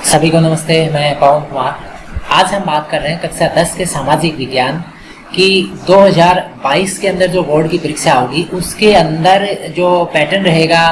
सभी को नमस्ते। मैं पवन कुमार। आज हम बात कर रहे हैं कक्षा 10 के सामाजिक विज्ञान की 2022 के अंदर जो बोर्ड की परीक्षा होगी उसके अंदर जो पैटर्न रहेगा,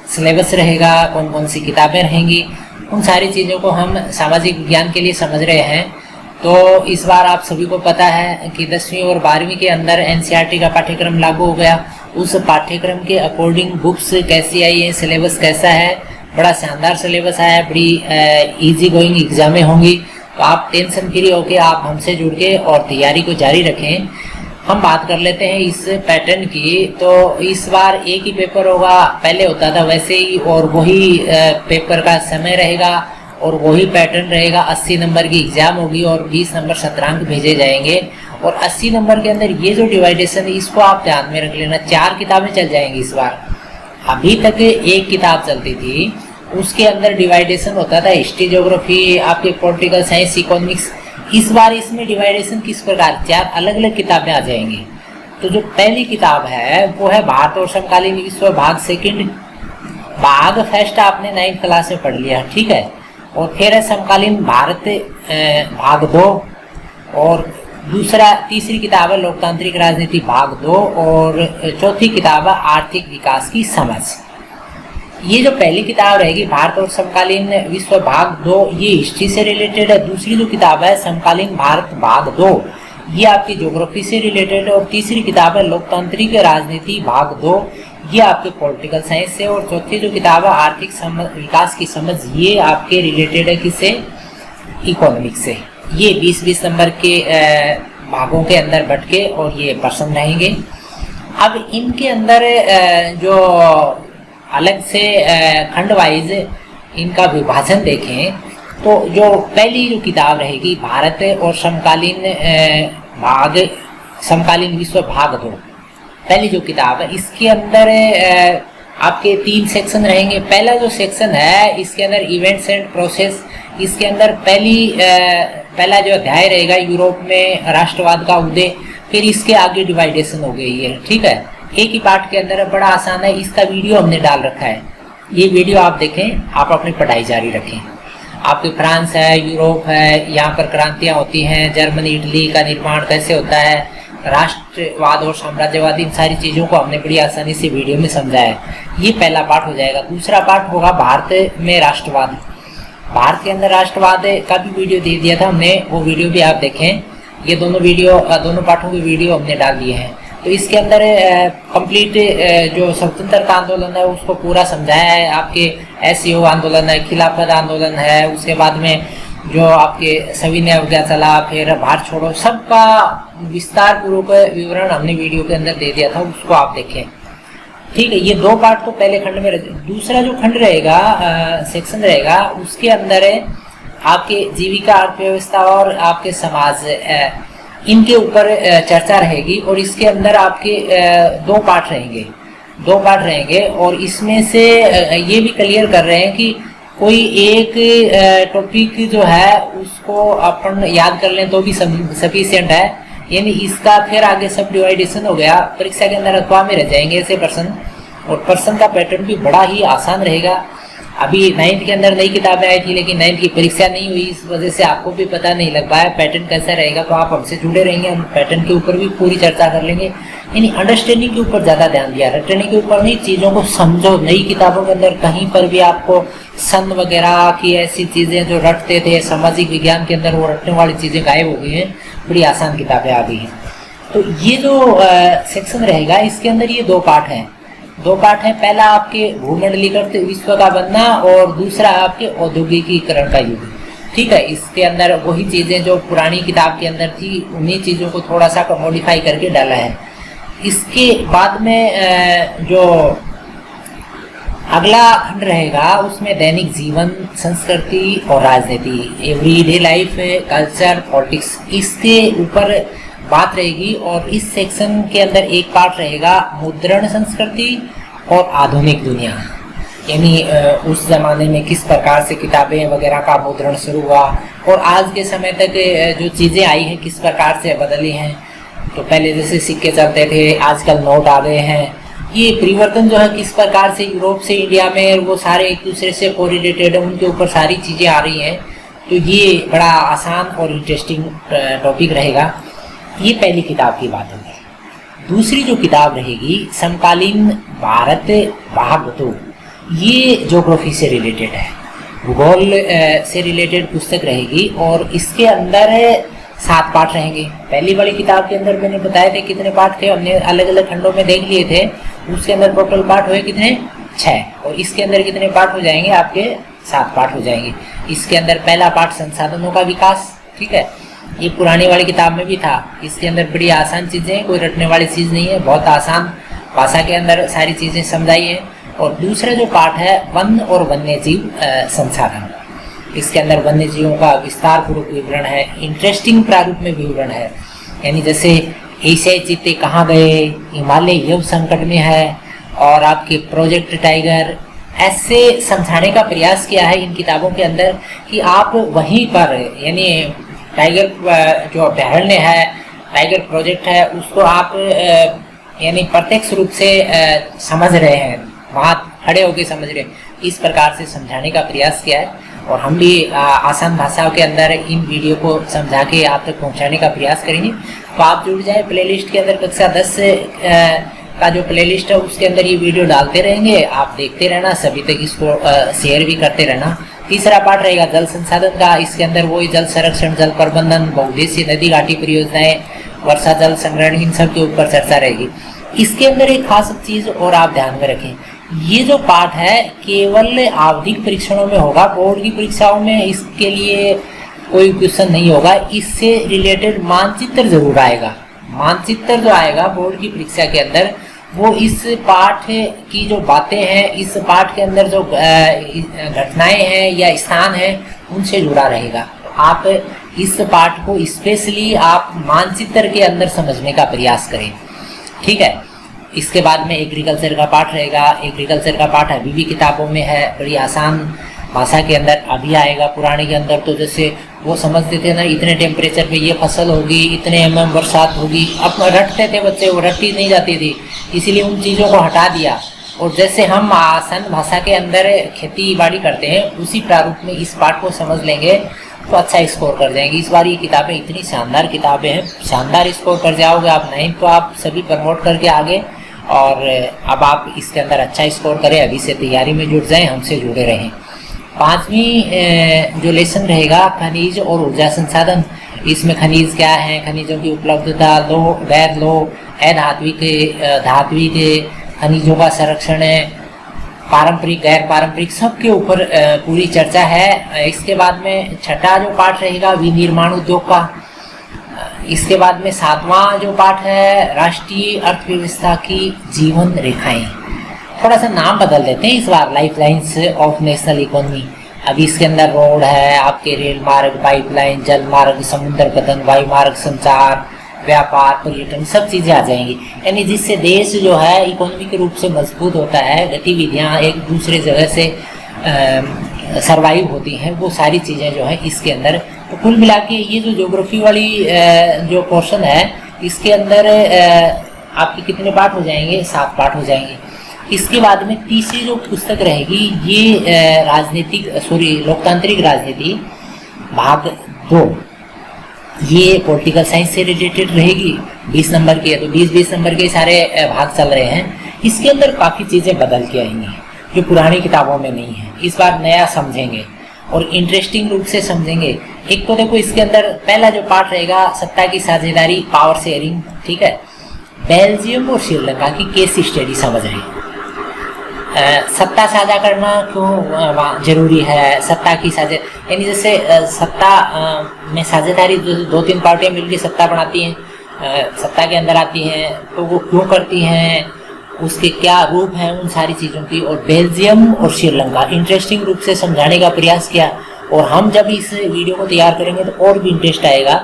सिलेबस रहेगा, कौन कौन सी किताबें रहेंगी, उन सारी चीज़ों को हम सामाजिक विज्ञान के लिए समझ रहे हैं। तो इस बार आप सभी को पता है कि 10वीं और 12वीं के अंदर एनसीईआरटी का पाठ्यक्रम लागू हो गया। उस पाठ्यक्रम के अकॉर्डिंग बुक्स कैसी आई है, सिलेबस कैसा है, बड़ा शानदार सिलेबस है, बड़ी इजी गोइंग एग्जामें होंगी। तो आप टेंशन फ्री होके आप हमसे जुड़ के और तैयारी को जारी रखें। हम बात कर लेते हैं इस पैटर्न की। तो इस बार एक ही पेपर होगा, पहले होता था वैसे ही, और वही पेपर का समय रहेगा और वही पैटर्न रहेगा। 80 नंबर की एग्जाम होगी और 20 नंबर शतरंक भेजे जाएंगे। और 80 नंबर के अंदर ये जो डिवाइडेशन है इसको आप ध्यान में रख लेना। 4 किताबें चल जाएंगी इस बार। अभी तक एक किताब चलती थी, उसके अंदर डिवाइडेशन होता था हिस्ट्री, ज्योग्राफी, आपके पॉलिटिकल साइंस, इकोनॉमिक्स। इस बार इसमें डिवाइडेशन किस प्रकार, 4 अलग अलग किताबें आ जाएंगी। तो जो पहली किताब है वो है भारत और समकालीन विश्व भाग सेकंड। भाग फर्स्ट आपने 9th क्लास में पढ़ लिया, ठीक है। और फिर है समकालीन भारत भाग 2, और तीसरी किताब है लोकतांत्रिक राजनीति भाग 2, और चौथी किताब है आर्थिक विकास की समझ। ये जो पहली किताब रहेगी भारत और समकालीन विश्व भाग 2, ये हिस्ट्री से रिलेटेड है। दूसरी जो किताब है समकालीन भारत भाग 2, ये आपकी ज्योग्राफी से रिलेटेड है। और तीसरी किताब है लोकतांत्रिक राजनीति भाग 2, ये आपके पॉलिटिकल साइंस से। और चौथी जो किताब है आर्थिक विकास की समझ, ये आपके रिलेटेड है किससे, इकोनॉमिक्स से। ये 20-20 नंबर के भागों के अंदर बट के और ये प्रश्न रहेंगे। अब इनके अंदर जो अलग से खंड वाइज इनका विभाजन देखें तो जो पहली जो किताब रहेगी भारत और समकालीन विश्व भाग 2, पहली जो किताब है इसके अंदर आपके 3 सेक्शन रहेंगे। पहला जो सेक्शन है इसके अंदर इवेंट्स एंड प्रोसेस। इसके अंदर पहला जो अध्याय रहेगा यूरोप में राष्ट्रवाद का उदय। फिर इसके आगे डिवाइडेशन हो गई है, ठीक है। एक ही पार्ट के अंदर बड़ा आसान है। इसका वीडियो हमने डाल रखा है, ये वीडियो आप देखें, आप अपनी पढ़ाई जारी रखें। आपके फ्रांस है, यूरोप है, यहाँ पर क्रांतियाँ होती हैं, जर्मनी इटली का निर्माण कैसे होता है, राष्ट्रवाद और साम्राज्यवाद, इन सारी चीज़ों को हमने बड़ी आसानी से वीडियो में समझाया है। ये पहला पार्ट हो जाएगा। दूसरा पार्ट होगा भारत में राष्ट्रवाद। भारत के अंदर राष्ट्रवाद का भी वीडियो दे दिया था हमने, वो वीडियो भी आप देखें। ये दोनों पाठों के वीडियो हमने डाल दिए हैं। तो इसके अंदर कंप्लीट जो स्वतंत्रता आंदोलन है उसको पूरा समझाया है। आपके SCO आंदोलन है, खिलाफत आंदोलन है, उसके बाद में जो आपके सविनय अवज्ञा चला, फिर भारत छोड़ो, सबका विस्तार पूर्वक विवरण हमने वीडियो के अंदर दे दिया था, उसको आप देखें, ठीक है। ये 2 पार्ट तो पहले खंड में दूसरा जो खंड रहेगा, सेक्शन रहेगा, उसके अंदर आपके जीविका, अर्थव्यवस्था और आपके समाज, इनके ऊपर चर्चा रहेगी। और इसके अंदर आपके 2 पार्ट रहेंगे। और इसमें से ये भी क्लियर कर रहे हैं कि कोई एक टॉपिक जो है उसको अपन याद कर लें तो भी सफिशिएंट है। यानी इसका फिर आगे सब डिवाइडेशन हो गया, परीक्षा के अंदर अथवा में रह जाएंगे ऐसे प्रश्न। और प्रश्न का पैटर्न भी बड़ा ही आसान रहेगा। अभी 9th के अंदर नई किताबें आई थी, लेकिन 9th की परीक्षा नहीं हुई, इस वजह से आपको भी पता नहीं लग पाया पैटर्न कैसा रहेगा। तो आप हमसे जुड़े रहेंगे, हम पैटर्न के ऊपर भी पूरी चर्चा कर लेंगे। यानी अंडरस्टैंडिंग के ऊपर ज़्यादा ध्यान दिया, रटने के ऊपर नहीं, चीज़ों को समझो। नई किताबों के अंदर कहीं पर भी आपको सन वगैरह की ऐसी चीज़ें जो रटते थे सामाजिक विज्ञान के अंदर, वो रटने वाली चीज़ें गायब हो गई हैं, बड़ी आसान किताबें आ गई हैं। तो ये जो सेक्शन रहेगा इसके अंदर ये 2 पार्ट हैं। 2 पार्ट हैं। पहला आपके भूमंडलीकृत विश्व का बनना और दूसरा आपके औद्योगिकीकरण का युग, ठीक है। इसके अंदर वही चीज़ें जो पुरानी किताब के अंदर थी, उन्हीं चीज़ों को थोड़ा सा मॉडिफाई करके डाला है। इसके बाद में जो अगला खंड रहेगा उसमें दैनिक जीवन, संस्कृति और राजनीति, एवरीडे लाइफ, कल्चर, पॉलिटिक्स, इसके ऊपर बात रहेगी। और इस सेक्शन के अंदर एक पार्ट रहेगा मुद्रण संस्कृति और आधुनिक दुनिया। यानी उस ज़माने में किस प्रकार से किताबें वगैरह का मुद्रण शुरू हुआ और आज के समय तक जो चीज़ें आई हैं किस प्रकार से बदली हैं। तो पहले जैसे सिक्के चलते थे, आजकल नोट आ गए हैं। ये परिवर्तन जो है किस प्रकार से यूरोप से इंडिया में, वो सारे एक दूसरे से कोरिलेटेड है, उनके ऊपर सारी चीज़ें आ रही हैं। तो ये बड़ा आसान और इंटरेस्टिंग टॉपिक रहेगा। ये पहली किताब की बात होगी। दूसरी जो किताब रहेगी समकालीन भारत भाग 2, ये ज्योग्राफी से रिलेटेड है, भूगोल से रिलेटेड पुस्तक रहेगी और इसके अंदर 7 पार्ट रहेंगे। पहली वाली किताब के अंदर मैंने बताया थे कितने पार्ट थे, हमने अलग अलग खंडों में देख लिए थे। उसके अंदर टोटल पार्ट हुए कितने, 6, और इसके अंदर कितने पार्ट हो जाएंगे आपके, 7 पार्ट हो जाएंगे। इसके अंदर पहला पार्ट संसाधनों का विकास, ठीक है, ये पुरानी वाली किताब में भी था। इसके अंदर बड़ी आसान चीज़ें हैं, कोई रटने वाली चीज़ नहीं है, बहुत आसान भाषा के अंदर सारी चीज़ें समझाई हैं। और दूसरा जो पार्ट है वन और वन्य जीव संसाधन, इसके अंदर वन्य जीवों का विस्तार पूर्वक विवरण है, इंटरेस्टिंग प्रारूप में विवरण है। यानी जैसे एशियाई चीते कहाँ गए, हिमालय युव संकट में है, और आपके प्रोजेक्ट टाइगर, ऐसे समझाने का प्रयास किया है इन किताबों के अंदर कि आप वहीं पर, यानी टाइगर जो अभ्यारण्य है, टाइगर प्रोजेक्ट है, उसको आप यानी प्रत्यक्ष रूप से समझ रहे हैं, वहाँ खड़े होकर समझ रहे हैं। इस प्रकार से समझाने का प्रयास किया है और हम भी आसान भाषाओं के अंदर इन वीडियो को समझा के आप तक पहुँचाने का प्रयास करेंगे। तो आप जुड़ जाए प्लेलिस्ट के अंदर, कक्षा 10 का जो प्लेलिस्ट है उसके अंदर ये वीडियो डालते रहेंगे, आप देखते रहना, सभी तक इसको शेयर भी करते रहना। तीसरा पार्ट रहेगा जल संसाधन का, इसके अंदर वही जल संरक्षण, जल प्रबंधन, बहुउद्देशीय नदी घाटी परियोजनाएं, वर्षा जल संग्रहण, इन सब के ऊपर चर्चा रहेगी। इसके अंदर एक खास चीज और आप ध्यान में रखें, ये जो पार्ट है केवल आवधिक परीक्षणों में होगा, बोर्ड की परीक्षाओं में इसके लिए कोई क्वेश्चन नहीं होगा। इससे रिलेटेड मानचित्र जरूर आएगा, मानचित्र जो आएगा बोर्ड की परीक्षा के अंदर, वो इस पाठ की जो बातें हैं, इस पाठ के अंदर जो घटनाएं हैं या स्थान हैं, उनसे जुड़ा रहेगा। आप इस पाठ को स्पेशली आप मानचित्र के अंदर समझने का प्रयास करें, ठीक है। इसके बाद में एग्रीकल्चर का पाठ रहेगा। एग्रीकल्चर का पाठ अभी भी किताबों में है, बड़ी आसान भाषा के अंदर अभी आएगा। पुराने के अंदर तो जैसे वो समझते थे ना, इतने टेम्परेचर पे ये फसल होगी, इतने mm बरसात होगी, अब रटते थे बच्चे, वो रटी नहीं जाती थी, इसीलिए उन चीज़ों को हटा दिया। और जैसे हम आसान भाषा के अंदर खेती बाड़ी करते हैं, उसी प्रारूप में इस पाठ को समझ लेंगे तो अच्छा स्कोर कर जाएंगे। इस बार ये किताबें इतनी शानदार किताबें हैं, शानदार स्कोर कर जाओगे आप। नहीं तो आप सभी प्रमोट करके आगे, और अब आप इसके अंदर अच्छा स्कोर करें, अभी से तैयारी में जुट जाएं, हमसे जुड़े रहें। 5वीं जो लेसन रहेगा खनिज और ऊर्जा संसाधन, इसमें खनिज क्या है, खनिजों की उपलब्धता, लो गैर लो अधात्विक धात्विक खनिजों का संरक्षण है, पारंपरिक गैर पारंपरिक, सबके ऊपर पूरी चर्चा है। इसके बाद में छठा जो पाठ रहेगा विनिर्माण उद्योग का। इसके बाद में 7वां जो पाठ है राष्ट्रीय अर्थव्यवस्था की जीवन रेखाएं। थोड़ा सा नाम बदल देते हैं इस बार, lifelines of national economy. अभी इसके अंदर रोड है, आपके रेल मार्ग, पाइपलाइन, जल मार्ग, समुद्र पतन, वायु मार्ग, संचार, व्यापार, पर्यटन, सब चीज़ें आ जाएंगी। यानी जिससे देश जो है इकोनॉमिक रूप से मजबूत होता है, गतिविधियाँ एक दूसरे जगह से सरवाइव होती हैं, वो सारी चीज़ें जो है इसके अंदर। तो कुल मिला के ये जो ज्योग्राफी वाली जो पोर्शन है, इसके अंदर आपके कितने पार्ट हो जाएंगे, 7 पार्ट हो जाएंगे। इसके बाद में तीसरी जो पुस्तक रहेगी ये लोकतांत्रिक राजनीति भाग 2, ये पॉलिटिकल साइंस से रिलेटेड रहेगी। 20 नंबर की है, तो 20-20 नंबर के सारे भाग चल रहे हैं। इसके अंदर काफ़ी चीज़ें बदल के आएंगी जो पुरानी किताबों में नहीं है। इस बार नया समझेंगे और इंटरेस्टिंग रूप से समझेंगे। एक तो देखो इसके अंदर पहला जो पार्ट रहेगा सत्ता की साझेदारी, पावर शेयरिंग, ठीक है। बेल्जियम और श्रीलंका की केस स्टडी समझ रहे हैं। सत्ता साझा करना क्यों जरूरी है, सत्ता की यानी जैसे सत्ता में साझेदारी, 2-3 पार्टियां मिलकर सत्ता बनाती हैं, सत्ता के अंदर आती हैं, तो वो क्यों करती हैं, उसके क्या रूप हैं, उन सारी चीज़ों की। और बेल्जियम और श्रीलंका इंटरेस्टिंग रूप से समझाने का प्रयास किया। और हम जब इस वीडियो को तैयार करेंगे तो और भी इंटरेस्ट आएगा,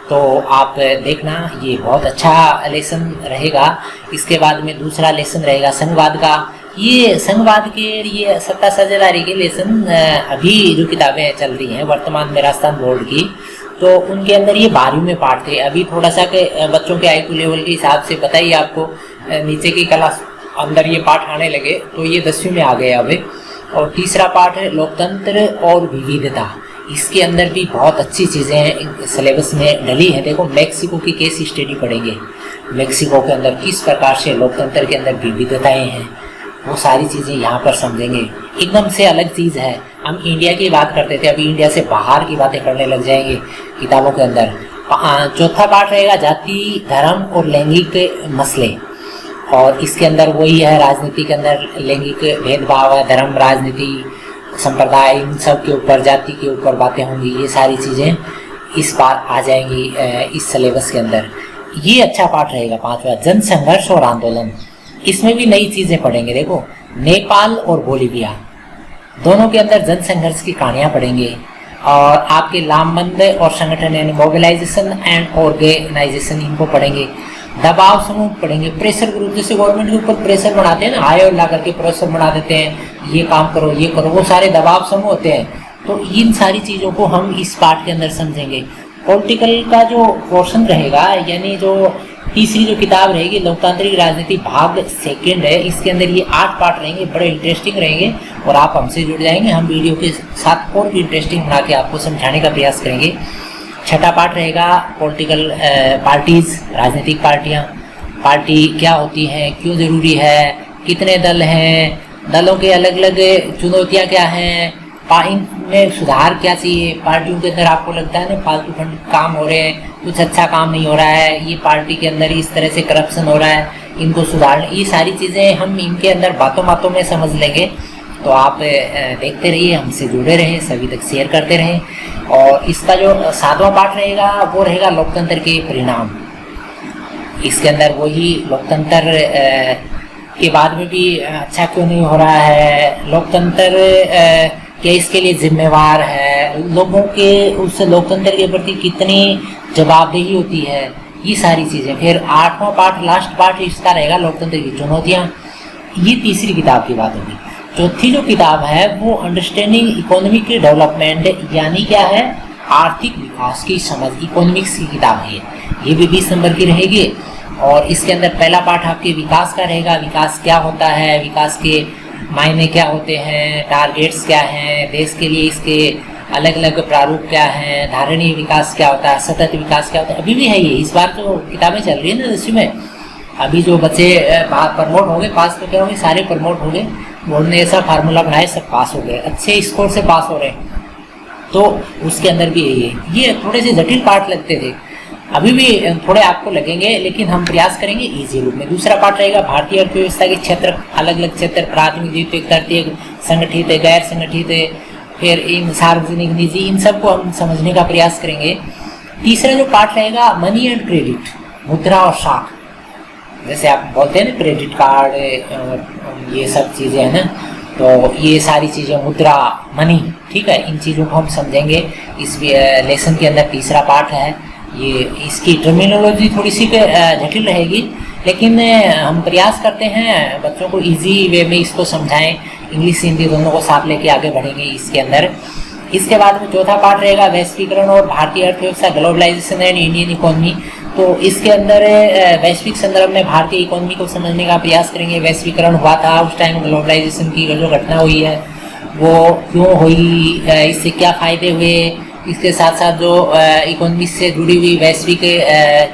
तो आप देखना, ये बहुत अच्छा लेसन रहेगा। इसके बाद में दूसरा लेसन रहेगा संघवाद का। ये संघवाद के लिए सत्ता साझेदारी के लेसन अभी जो किताबें चल रही हैं वर्तमान में राजस्थान बोर्ड की, तो उनके अंदर ये 12वीं में पार्ट थे। अभी थोड़ा सा के बच्चों के IQ लेवल के हिसाब से बताइए, आपको नीचे की क्लास अंदर ये पाठ आने लगे, तो ये 10वीं में आ गए अभी। और तीसरा पाठ है लोकतंत्र और विविधता। इसके अंदर भी बहुत अच्छी चीज़ें सिलेबस में डली हैं। देखो, मेक्सिको की केस स्टडी पढ़ेंगे, मेक्सिको के अंदर किस प्रकार से लोकतंत्र के अंदर विविधताएं हैं, वो सारी चीज़ें यहाँ पर समझेंगे। एकदम से अलग चीज़ है। हम इंडिया की बात करते थे, अभी इंडिया से बाहर की बातें करने लग जाएंगे किताबों के अंदर। चौथा पार्ट रहेगा जाति, धर्म और लैंगिक मसले, और इसके अंदर वही है, राजनीति के अंदर लैंगिक भेदभाव है, धर्म, राजनीति, संप्रदाय, इन सब के ऊपर, जाति के ऊपर बातें होंगी। ये सारी चीज़ें इस बार आ जाएंगी इस सिलेबस के अंदर। ये अच्छा पार्ट रहेगा। पांचवा, जन संघर्ष और आंदोलन, इसमें भी नई चीज़ें पढ़ेंगे। देखो, नेपाल और बोलीविया दोनों के अंदर जन संघर्ष की कहानियाँ पढ़ेंगे, और आपके लामबंद और संगठन यानी मोबिलाइजेशन एंड ऑर्गेनाइजेशन, इनको पढ़ेंगे। दबाव समूह पढ़ेंगे, प्रेशर ग्रुप, जैसे गवर्नमेंट के ऊपर प्रेशर बनाते हैं ना, आय और ला करके प्रेशर बना देते हैं, ये काम करो, ये करो, वो सारे दबाव समूह होते हैं। तो इन सारी चीज़ों को हम इस पार्ट के अंदर समझेंगे। पॉलिटिकल का जो पोर्शन रहेगा, यानी जो तीसरी जो किताब रहेगी, लोकतांत्रिक राजनीति भाग सेकंड है, इसके अंदर ये 8 पार्ट रहेंगे, बड़े इंटरेस्टिंग रहेंगे, और आप हमसे जुड़ जाएंगे। हम वीडियो के साथ और भी इंटरेस्टिंग बना के आपको समझाने का प्रयास करेंगे। छठा पार्ट रहेगा पॉलिटिकल पार्टीज, राजनीतिक पार्टियां, पार्टी क्या होती हैं, क्यों ज़रूरी है, कितने दल हैं, दलों के अलग अलग चुनौतियां क्या हैं, इनमें सुधार क्या चाहिए। पार्टियों के अंदर आपको लगता है ना फालतू फंड काम हो रहे हैं, कुछ अच्छा काम नहीं हो रहा है, ये पार्टी के अंदर इस तरह से करप्शन हो रहा है, इनको सुधारना, ये सारी चीज़ें हम इनके अंदर बातों बातों में समझ लेंगे। तो आप देखते रहिए, हमसे जुड़े रहें, सभी तक शेयर करते रहें। और इसका जो 7वां पार्ट रहेगा वो रहेगा लोकतंत्र के परिणाम। इसके अंदर वही लोकतंत्र के बाद में भी अच्छा क्यों नहीं हो रहा है, लोकतंत्र क्या इसके लिए जिम्मेवार है, लोगों के उस लोकतंत्र के प्रति कितनी जवाबदेही होती है, ये सारी चीज़ें। फिर 8वां पार्ट, लास्ट पार्ट इसका रहेगा लोकतंत्र की चुनौतियाँ। ये तीसरी किताब की बात होगी। चौथी जो किताब है वो अंडरस्टैंडिंग इकोनॉमिक डेवलपमेंट, यानी क्या है, आर्थिक विकास की समझ, इकोनॉमिक्स की किताब है। ये भी 20 नंबर की रहेगी। और इसके अंदर पहला पार्ट आपके विकास का रहेगा, विकास क्या होता है, विकास के मायने क्या होते हैं, टारगेट्स क्या हैं, देश के लिए इसके अलग अलग प्रारूप क्या हैं, धारणीय विकास क्या होता है, सतत विकास क्या होता है। अभी भी है ये, इस बार जो किताबें चल रही है ना दसवीं में, अभी जो बच्चे प्रमोट हो गए, पास तो क्या होंगे, सारे प्रमोट हो गए, बोर्ड ने ऐसा फार्मूला बनाया, सब पास हो गए, अच्छे स्कोर से पास हो रहे हैं। तो उसके अंदर भी यही है। ये थोड़े से जटिल पार्ट लगते थे, अभी भी थोड़े आपको लगेंगे, लेकिन हम प्रयास करेंगे इजी रूप में। दूसरा पार्ट रहेगा भारतीय अर्थव्यवस्था के क्षेत्र, अलग अलग क्षेत्र, प्राथमिक, द्वितीयक, तृतीयक, संगठित है, गैर संगठित है, फिर इन सार्वजनिक, निजी, इन सबको हम समझने का प्रयास करेंगे। तीसरा जो पार्ट रहेगा मनी एंड क्रेडिट, मुद्रा और साख, जैसे आप बोलते हैं ना क्रेडिट कार्ड, ये सब चीज़ें हैं ना, तो ये सारी चीज़ें, मुद्रा, मनी, ठीक है, इन चीज़ों को हम समझेंगे इस लेसन के अंदर। तीसरा पार्ट है ये, इसकी टर्मिनोलॉजी थोड़ी सी जटिल रहेगी, लेकिन हम प्रयास करते हैं बच्चों को इजी वे में इसको समझाएं, इंग्लिश हिंदी दोनों को साथ लेके आगे बढ़ेंगे इसके अंदर। इसके बाद में चौथा पार्ट रहेगा वैश्वीकरण और भारतीय अर्थव्यवस्था, ग्लोबलाइजेशन एंड इंडियन इकोनॉमी। तो इसके अंदर वैश्विक संदर्भ में भारतीय इकोनॉमी को समझने का प्रयास करेंगे। वैश्वीकरण हुआ था उस टाइम, ग्लोबलाइजेशन की जो घटना हुई है वो क्यों हुई, इससे क्या फ़ायदे हुए, इसके साथ साथ जो इकोनॉमी से जुड़ी हुई वैश्विक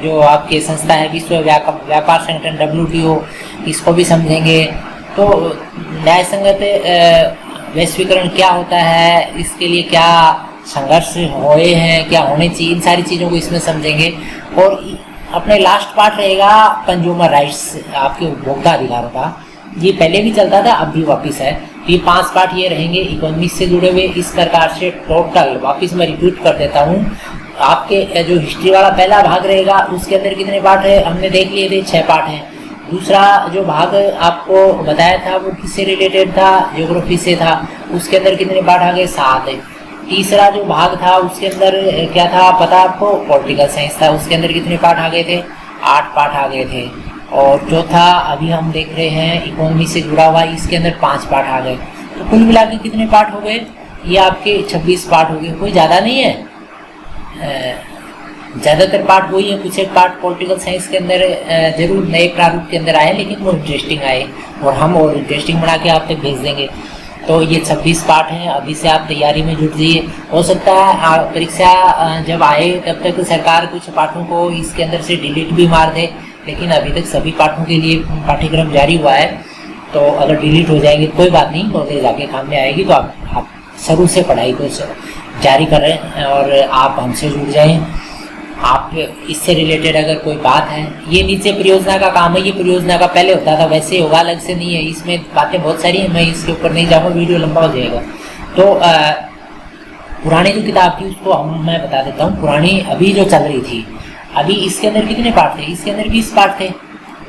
जो आपके संस्था है, विश्व व्यापार संगठन WTO, इसको भी समझेंगे। तो न्याय संगत वैश्वीकरण क्या होता है, इसके लिए क्या संघर्ष हुए हैं, क्या होने चाहिए, इन सारी चीज़ों को इसमें समझेंगे। और अपने लास्ट पार्ट रहेगा कंज्यूमर राइट्स, आपके उपभोक्ता अधिकारों का। ये पहले भी चलता था, अब भी वापस है। ये 5 पार्ट ये रहेंगे इकोनॉमी से जुड़े हुए। इस प्रकार से टोटल वापस मैं रिपीट कर देता हूँ, आपके जो हिस्ट्री वाला पहला भाग रहेगा उसके अंदर कितने पार्ट है हमने देख लिए थे, 6 पार्ट हैं। दूसरा जो भाग आपको बताया था वो किससे रिलेटेड था, ज्योग्राफी से था, उसके अंदर कितने पार्ट आ गए, 7 है। तीसरा जो भाग था उसके अंदर क्या था पता आपको, पॉलिटिकल साइंस था, उसके अंदर कितने पार्ट आ गए थे, 8 पार्ट आ गए थे। और चौथा अभी हम देख रहे हैं इकोनॉमी से जुड़ा हुआ, इसके अंदर 5 पार्ट आ गए। तो कुल मिला के कितने पार्ट हो गए, ये आपके 26 पार्ट हो गए। कोई ज़्यादा नहीं है, ज़्यादातर पार्ट वही है, कुछ एक पार्ट पॉलिटिकल साइंस के अंदर जरूर नए प्रारूप के अंदर आए, लेकिन वो इंटरेस्टिंग आए और हम और इंटरेस्टिंग बना के आप तक भेज देंगे। तो ये 26 पाठ हैं, अभी से आप तैयारी में जुट जाइए। हो सकता है परीक्षा जब आए तब तक सरकार कुछ पाठों को इसके अंदर से डिलीट भी मार दे, लेकिन अभी तक सभी पाठों के लिए पाठ्यक्रम जारी हुआ है। तो अगर डिलीट हो जाएंगे कोई बात नहीं, आगे जाके काम में आएगी। तो आप शुरू से पढ़ाई को जारी करें और आप हमसे जुड़ जाएं। आप इससे रिलेटेड अगर कोई बात है, ये नीचे परियोजना का काम है, ये परियोजना का पहले होता था, वैसे होगा, अलग से नहीं है। इसमें बातें बहुत सारी हैं, मैं इसके ऊपर नहीं जाऊँगा, वीडियो लंबा हो जाएगा। तो पुरानी जो किताब थी उसको मैं बता देता हूँ। पुरानी अभी जो चल रही थी, अभी इसके अंदर कितने पार्ट थे? इसके अंदर 20 पार्ट थे।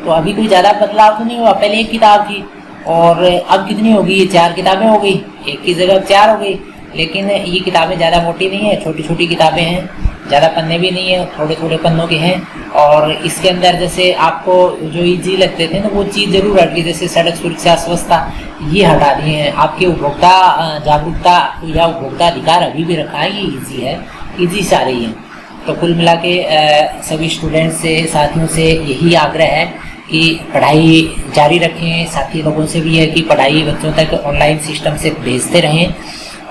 तो अभी कोई ज़्यादा बदलाव तो नहीं हुआ। पहले एक किताब थी और अब कितनी होगी? ये 4 किताबें हो गई, एक की जगह 4 हो गई। लेकिन ये किताबें ज़्यादा मोटी नहीं है, छोटी छोटी किताबें हैं, ज़्यादा पन्ने भी नहीं है, थोड़े थोड़े पन्नों के हैं। और इसके अंदर जैसे आपको जो ईजी लगते थे ना, वो चीज़ जरूर हट गई, जैसे सड़क सुरक्षा, स्वच्छता, ये हटा दिए हैं। आपके उपभोक्ता जागरूकता या उपभोक्ता अधिकार अभी भी रखा है, ये ईजी है, ईजी सारे ही हैं। तो कुल मिला के सभी स्टूडेंट्स से, साथियों से यही आग्रह है कि पढ़ाई जारी रखें। साथी लोगों से भी है कि पढ़ाई बच्चों तक ऑनलाइन सिस्टम से भेजते रहें।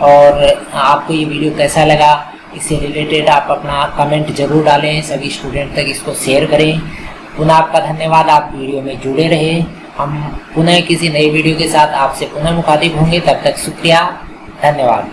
और आपको ये वीडियो कैसा लगा, इससे रिलेटेड आप अपना कमेंट जरूर डालें, सभी स्टूडेंट तक इसको शेयर करें। पुनः आपका धन्यवाद, आप वीडियो में जुड़े रहे। हम पुनः किसी नई वीडियो के साथ आपसे पुनः मुखातिब होंगे, तब तक शुक्रिया, धन्यवाद।